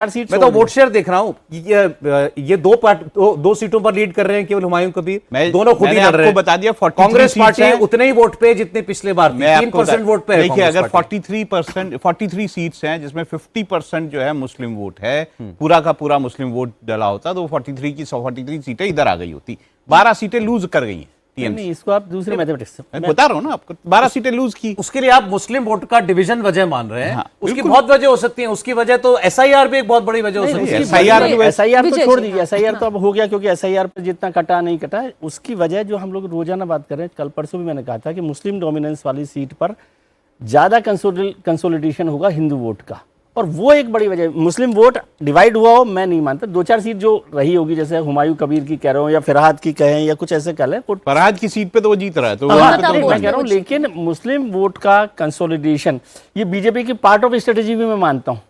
मैं तो vote share देख रहा हूँ, ये दो सीटों पर लीड कर रहे हैं केवल हुमायूं कबीर, दोनों खुद ही लड़ रहे हैं। बता दिया कांग्रेस पार्टी उतने ही वोट पे जितने पिछले बार 3% वोट पे है। देखिए, अगर 43 सीट्स हैं जिसमें 50% जो है मुस्लिम वोट है, पूरा का पूरा मुस्लिम वोट डला होता तो 43 की 43 सीटें इधर आ गई होती। 12 सीटें लूज कर गई हैं। नहीं, इसको आप दूसरे मैथमेटिक्स से मैं बता रहा हूं ना आपको, 12 सीटें लूज की। उसके लिए आप मुस्लिम वोट का डिवीजन वजह मान रहे हैं। उसकी बहुत वजह हो सकती है। उसकी वजह तो एसआईआर भी एक बहुत बड़ी वजह हो सकती है। एसआईआर तो छोड़ दीजिए, एसआईआर तो अब हो गया, क्योंकि एसआईआर पर जितना कटा नहीं कटा, उसकी वजह जो हम लोग रोजाना बात कर रहे हैं, कल परसों भी मैंने कहा था कि मुस्लिम डोमिनेंस वाली सीट पर ज्यादा कंसोलिडेशन होगा हिंदू वोट का, और वो एक बड़ी वजह। मुस्लिम वोट डिवाइड हुआ हो मैं नहीं मानता। 2-4 सीट जो रही होगी, जैसे हुमायूं कबीर की कह रहा हूँ या फरहाद की कहें या कुछ ऐसे कह लें, फरहाद की सीट पे तो वो जीत रहा है, तो मैं कह रहा हूँ। लेकिन मुस्लिम वोट का कंसोलिडेशन ये बीजेपी की पार्ट ऑफ स्ट्रेटेजी भी मैं मानता हूँ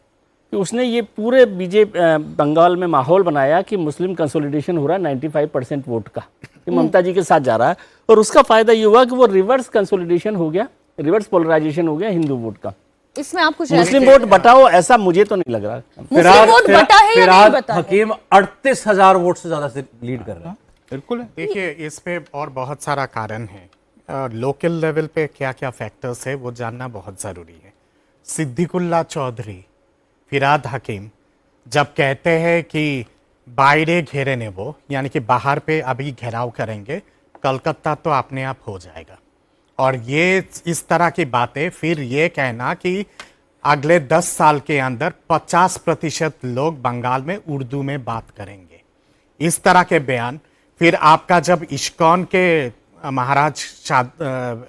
कि उसने ये पूरे बंगाल में माहौल बनाया कि मुस्लिम कंसोलिडेशन हो रहा है 95% वोट का, कि ममता जी के साथ जा रहा है, और उसका फायदा ये हुआ कि वो रिवर्स कंसोलिडेशन हो गया, रिवर्स पोलराइजेशन हो गया हिंदू वोट का। इसमें आप कुछ मुस्लिम वोट बटाओ ऐसा मुझे तो नहीं लग रहा। मुस्लिम वोट बटा है या नहीं बटा है? हकीम 38,000 वोट से ज्यादा से लीड कर रहे हैं। बिल्कुल। देखिए, इस पे और बहुत सारा कारण है। लोकल लेवल पे क्या क्या फैक्टर्स है वो जानना बहुत ज़रूरी है। सिद्दीकुल्ला चौधरी, फिरहाद हकीम जब कहते हैं कि बाहरे घेरे ने वो, यानी कि बाहर पे अभी घेराव करेंगे, कलकत्ता तो अपने आप हो जाएगा, और ये इस तरह की बातें, फिर ये कहना कि अगले 10 साल के अंदर 50% लोग बंगाल में उर्दू में बात करेंगे, इस तरह के बयान। फिर आपका जब इस्कॉन के महाराज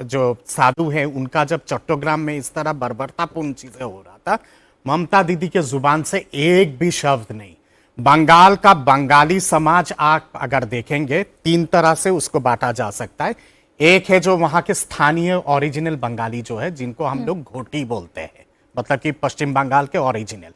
जो साधु हैं, उनका जब चट्टोग्राम में इस तरह बर्बरतापूर्ण चीजें हो रहा था, ममता दीदी के जुबान से एक भी शब्द नहीं। बंगाल का बंगाली समाज आप अगर देखेंगे, 3 तरह से उसको बांटा जा सकता है। एक है जो वहां के स्थानीय ओरिजिनल बंगाली जो है, जिनको हम लोग घोटी बोलते हैं, मतलब कि पश्चिम बंगाल के ओरिजिनल।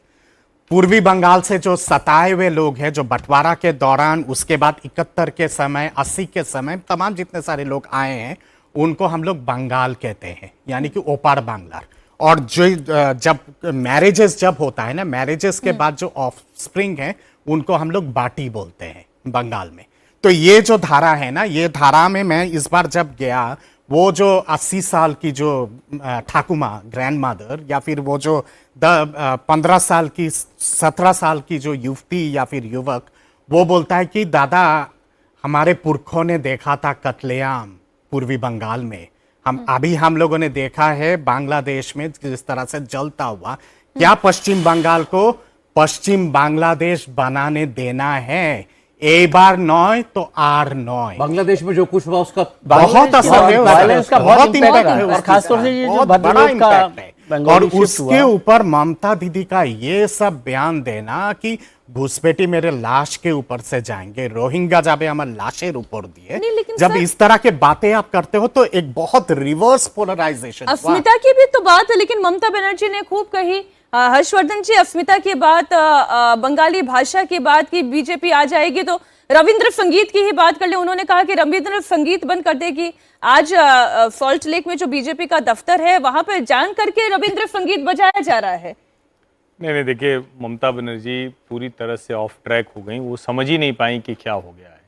पूर्वी बंगाल से जो सताए हुए लोग हैं, जो बंटवारा के दौरान, उसके बाद 71 के समय, 80 के समय, तमाम जितने सारे लोग आए हैं, उनको हम लोग बंगाल कहते हैं, यानी कि ओपार बांग्ला। और जो जब मैरिजेस जब होता है ना, मैरिजेस के बाद जो ऑफस्प्रिंग है, उनको हम लोग बाटी बोलते हैं बंगाल में। तो ये जो धारा है ना, ये धारा में मैं इस बार जब गया, वो जो 80 साल की जो ठाकुमा ग्रैंड मदर, या फिर वो जो 15 साल की 17 साल की जो युवती या फिर युवक, वो बोलता है कि दादा हमारे पुरखों ने देखा था कत्लेआम पूर्वी बंगाल में, हम लोगों ने देखा है बांग्लादेश में जिस तरह से जलता हुआ। क्या पश्चिम बंगाल को पश्चिम बांग्लादेश बनाने देना है? एक बार 9 तो आर 9। बांग्लादेश में जो कुछ हुआ उसका बहुत असर है, वायलेंस का बहुत इम्पैक्ट है, और खासतौर से ये जो बड़ा इम्पैक्ट है। और उसके ऊपर ममता दीदी का ये सब बयान देना कि घुसपैठी मेरे लाश के ऊपर से जाएंगे, रोहिंग्या जाबे हमारे लाशेर ऊपर दिए, जब इस तरह के बातें आप करते हो तो एक बहुत रिवर्स पोलराइजेशन। अस्मिता की भी तो बात है, लेकिन ममता बनर्जी ने खूब कही, हर्षवर्धन जी, अस्मिता की बात, बंगाली भाषा की बात की बीजेपी आ जाएगी तो रविंद्र संगीत की ही बात कर ले। उन्होंने कहा कि रविंद्र संगीत बंद कर देगी। आज सॉल्ट लेक में जो बीजेपी का दफ्तर है, वहां पर जान करके रविंद्र संगीत बजाया जा रहा है। नहीं, देखिए, ममता बनर्जी पूरी तरह से ऑफ ट्रैक हो गई। वो समझ ही नहीं पाई कि क्या हो गया है।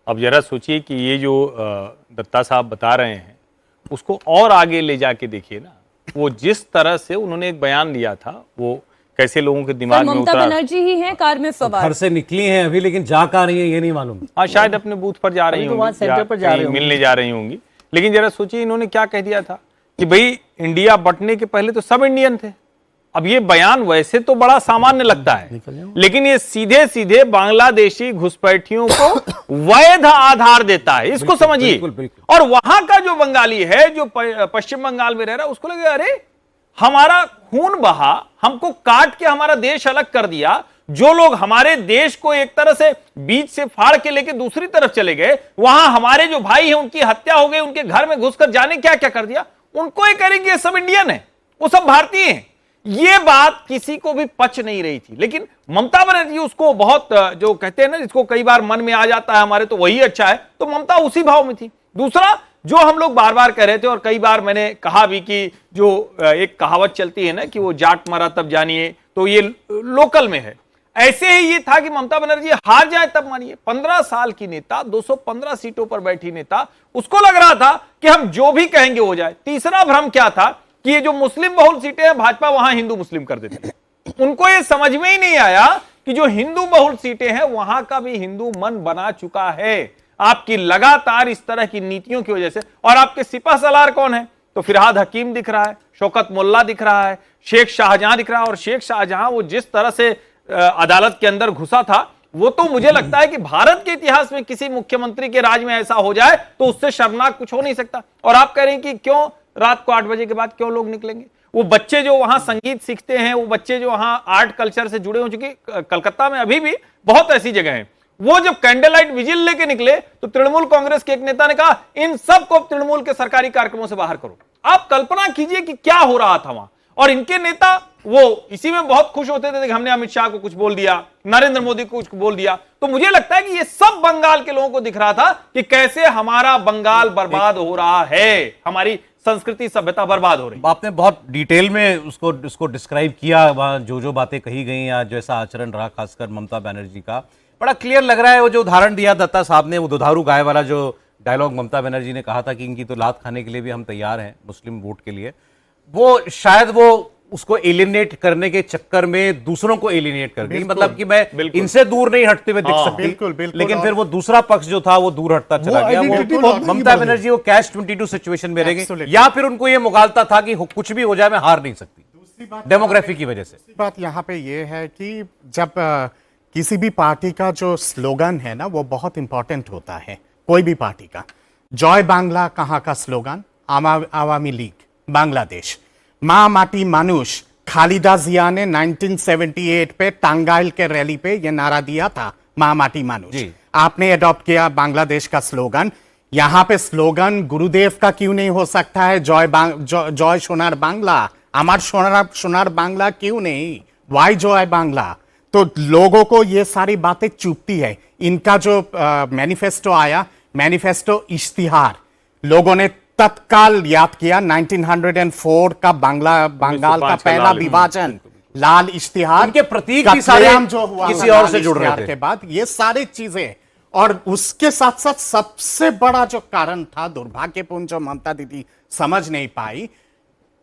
अब जरा सोचिए कि ये जो दत्ता साहब बता रहे हैं, उसको और आगे ले जाके देखिए ना। वो जिस तरह से उन्होंने एक बयान दिया था, वो कैसे लोगों के दिमाग में उतरा। ममता बनर्जी ही है कार में सवार, घर से निकली हैं अभी, लेकिन जा कहाँ रही है ये नहीं मालूम। हाँ, शायद अपने बूथ पर जा रही होंगी, सेंटर पर जा रही होंगी, मिलने जा रही होंगी। लेकिन जरा सोचिए, इन्होंने क्या कह दिया था कि भाई इंडिया बंटने के पहले तो सब इंडियन थे। अब ये बयान वैसे तो बड़ा सामान्य लगता है, लेकिन ये सीधे सीधे बांग्लादेशी घुसपैठियों को वैध आधार देता है। इसको समझिए। और वहां का जो बंगाली है, जो पश्चिम बंगाल में रह रहा है, उसको लगे अरे हमारा खून बहा, हमको काट के हमारा देश अलग कर दिया। जो लोग हमारे देश को एक तरह से बीच से फाड़ के लेके दूसरी तरफ चले गए, वहां हमारे जो भाई हैं उनकी हत्या हो गई, उनके घर में घुसकर जाने क्या क्या कर दिया। उनको ये करेंगे ये सब इंडियन है, वो सब भारतीय हैं। ये बात किसी को भी पच नहीं रही थी, लेकिन ममता बनर्जी उसको बहुत, जो कहते हैं ना, जिसको कई बार मन में आ जाता है हमारे तो वही अच्छा है, तो ममता उसी भाव में थी। दूसरा, जो हम लोग बार बार कह रहे थे और कई बार मैंने कहा भी कि जो एक कहावत चलती है ना कि वो जाट मरा तब जानिए, तो ये लोकल में है ऐसे ही ये था कि ममता बनर्जी हार जाए तब मानिए। 15 साल की नेता, 215 सीटों पर बैठी नेता, उसको लग रहा था कि हम जो भी कहेंगे हो जाए। तीसरा भ्रम क्या था कि ये जो मुस्लिम बहुल सीटें हैं, भाजपा वहां हिंदू मुस्लिम कर देती है। उनको ये समझ में ही नहीं आया कि जो हिंदू बहुल सीटें हैं वहां का भी हिंदू मन बना चुका है आपकी लगातार इस तरह की नीतियों की वजह से। और आपके सिपह सलार कौन है? तो फिरहाद हकीम दिख रहा है, शौकत मोल्ला दिख रहा है, शेख शाहजहां दिख रहा है। और शेख शाहजहां वो जिस तरह से अदालत के अंदर घुसा था, वो तो मुझे लगता है कि भारत के इतिहास में किसी मुख्यमंत्री के राज में ऐसा हो जाए तो उससे शर्मनाक कुछ हो नहीं सकता। और आप कह रहे हैं कि क्यों रात को 8 बजे के बाद क्यों लोग निकलेंगे? वो बच्चे जो वहां संगीत सीखते हैं, वो बच्चे जो वहां आर्ट कल्चर से जुड़े हो चुके, कलकत्ता में अभी भी बहुत ऐसी जगह हैं, वो जब कैंडल लाइट विजिल लेके निकले तो तृणमूल कांग्रेस के एक नेता ने कहा इन सबको तृणमूल के सरकारी कार्यक्रमों से बाहर करो। आप कल्पना कीजिए कि क्या हो रहा था वहां। और इनके नेता वो इसी में बहुत खुश होते थे कि हमने अमित शाह को कुछ बोल दिया, नरेंद्र मोदी को कुछ बोल दिया। तो मुझे लगता है कि ये सब बंगाल के लोगों को दिख रहा था कि कैसे हमारा बंगाल बर्बाद हो रहा है, हमारी संस्कृति सभ्यता बर्बाद हो रही है। आपने बहुत डिटेल में उसको डिस्क्राइब किया, वहाँ जो बातें कही गई या जैसा आचरण रहा खासकर ममता बनर्जी का, बड़ा क्लियर लग रहा है। वो जो उदाहरण दिया दत्ता साहब ने, वो दुधारू गाय वाला जो डायलॉग ममता बनर्जी ने कहा था कि इनकी तो लात खाने के लिए भी हम तैयार हैं मुस्लिम वोट के लिए, वो शायद वो उसको एलिनेट करने के चक्कर में दूसरों को एलिनेट कर गई। मतलब कि मैं इनसे दूर नहीं हटते हुए दिख सकती, बिल्कुल, लेकिन फिर वो दूसरा पक्ष जो था वो दूर हटता चला गया। वो ममता बनर्जी वो कैच 22 सिचुएशन में रह गई, या फिर उनको ये मुगालता था कि कुछ भी हो जाए मैं हार नहीं सकती डेमोग्राफी की वजह से। बात यहाँ पे ये है कि जब किसी भी पार्टी का जो स्लोगन है ना, वो बहुत इंपॉर्टेंट होता है। कोई भी पार्टी का जय बांग्ला कहाँ का स्लोगन? आवामी लीग बांग्लादेश। माँ माटी मानुष, खालिदा जिया ने 1978 पे टांगाइल के रैली पे ये नारा दिया था, माँ माटी मानुष। आपने अडॉप्ट किया बांग्लादेश का स्लोगन। यहाँ पे स्लोगन गुरुदेव का क्यों नहीं हो सकता है? जय सोनार बांग्ला, अमर सोनार बांग्ला क्यों नहीं? वाई जय बांग्ला? तो लोगों को ये सारी बातें चुभती है। इनका जो मैनिफेस्टो आया, मैनिफेस्टो इश्तिहार, लोगों ने तत्काल याद किया 1904 का बंगाल का पहला विभाजन, लाल इश्तिहार, उनके प्रतीक भी सारे जो हुआ किसी और से जुड़ रहे थे के बाद, ये सारी चीजें। और उसके साथ साथ सबसे बड़ा जो कारण था, दुर्भाग्यपूर्ण, जो ममता दीदी समझ नहीं पाई,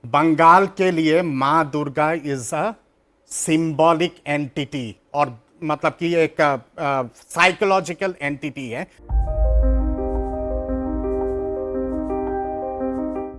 बंगाल के लिए मां Durga is a symbolic entity, और मतलब कि एक साइकोलॉजिकल एंटिटी है।